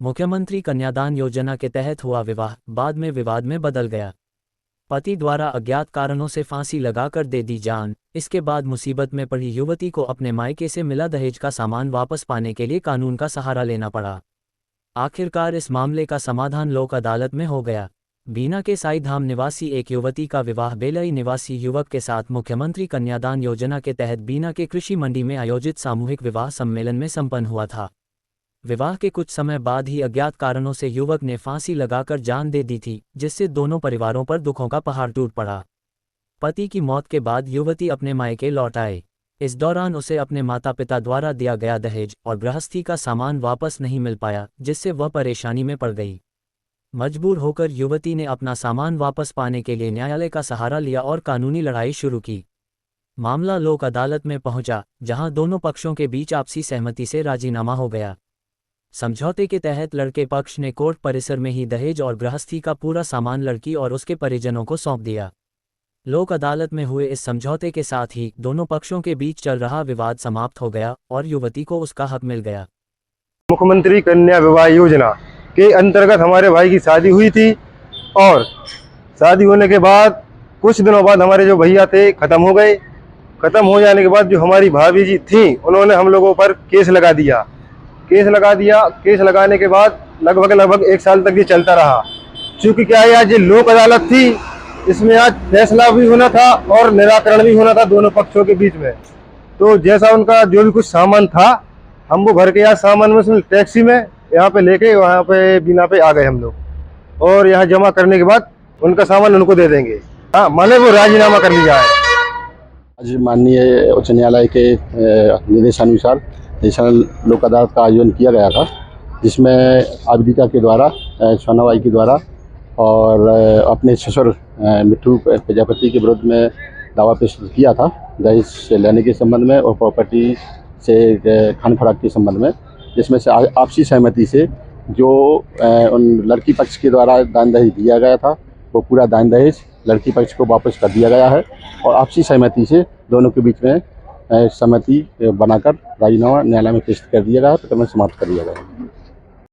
मुख्यमंत्री कन्यादान योजना के तहत हुआ विवाह बाद में विवाद में बदल गया। पति द्वारा अज्ञात कारणों से फांसी लगाकर दे दी जान। इसके बाद मुसीबत में पड़ी युवती को अपने मायके से मिला दहेज का सामान वापस पाने के लिए कानून का सहारा लेना पड़ा। आखिरकार इस मामले का समाधान लोक अदालत में हो गया। बीना के साई धाम निवासी एक युवती का विवाह बेलई निवासी युवक के साथ मुख्यमंत्री कन्यादान योजना के तहत बीना के कृषि मंडी में आयोजित सामूहिक विवाह सम्मेलन में संपन्न हुआ था। विवाह के कुछ समय बाद ही अज्ञात कारणों से युवक ने फांसी लगाकर जान दे दी थी, जिससे दोनों परिवारों पर दुखों का पहाड़ टूट पड़ा। पति की मौत के बाद युवती अपने मायके लौट आए। इस दौरान उसे अपने माता पिता द्वारा दिया गया दहेज और गृहस्थी का सामान वापस नहीं मिल पाया, जिससे वह परेशानी में पड़ गई। मजबूर होकर युवती ने अपना सामान वापस पाने के लिए न्यायालय का सहारा लिया और कानूनी लड़ाई शुरू की। मामला लोक अदालत में पहुंचा, जहां दोनों पक्षों के बीच आपसी सहमति से राजीनामा हो गया। समझौते के तहत लड़के पक्ष ने कोर्ट परिसर में ही दहेज और गृहस्थी का पूरा सामान लड़की और उसके परिजनों को सौंप दिया। लोक अदालत में हुए इस समझौते के साथ ही दोनों पक्षों के बीच चल रहा विवाद समाप्त हो गया और युवती को उसका हक मिल गया। मुख्यमंत्री कन्या विवाह योजना के अंतर्गत हमारे भाई की शादी हुई थी और शादी होने के बाद कुछ दिनों बाद हमारे जो भैया थे खत्म हो गए। खत्म हो जाने के बाद जो हमारी भाभी जी थी उन्होंने हम लोगों पर केस लगा दिया। केस लगाने के बाद लगभग 1 साल तक ये चलता रहा। चूँकि क्या है, आज ये लोक अदालत थी, इसमें आज फैसला भी होना था और निराकरण भी होना था दोनों पक्षों के बीच में। तो जैसा उनका जो भी कुछ सामान था हम वो भर के आज सामान में टैक्सी में यहाँ पे लेके वहाँ पे बीना पे आ गए हम लोग, और यहाँ जमा करने के बाद उनका सामान उनको दे देंगे। हाँ, माने वो राजीनामा कर लिया है। आज माननीय उच्च न्यायालय के निर्देशानुसार नेशनल लोक अदालत का आयोजन किया गया था, जिसमें आबिदिका के द्वारा, सोनाबाई के द्वारा और अपने ससुर मिट्ठू प्रजापति के विरुद्ध में दावा पेश किया था दहेज लेने के संबंध में और प्रॉपर्टी से खान खराब के संबंध में, जिसमें से आपसी सहमति से जो उन लड़की पक्ष के द्वारा दान दहेज दिया गया था वो पूरा दान दहेज लड़की पक्ष को वापस कर दिया गया है और आपसी सहमति से दोनों के बीच में सहमति बनाकर राजीनामा न्यायालय में पेश कर दिया गया है, प्रकरण समाप्त कर दिया गया है।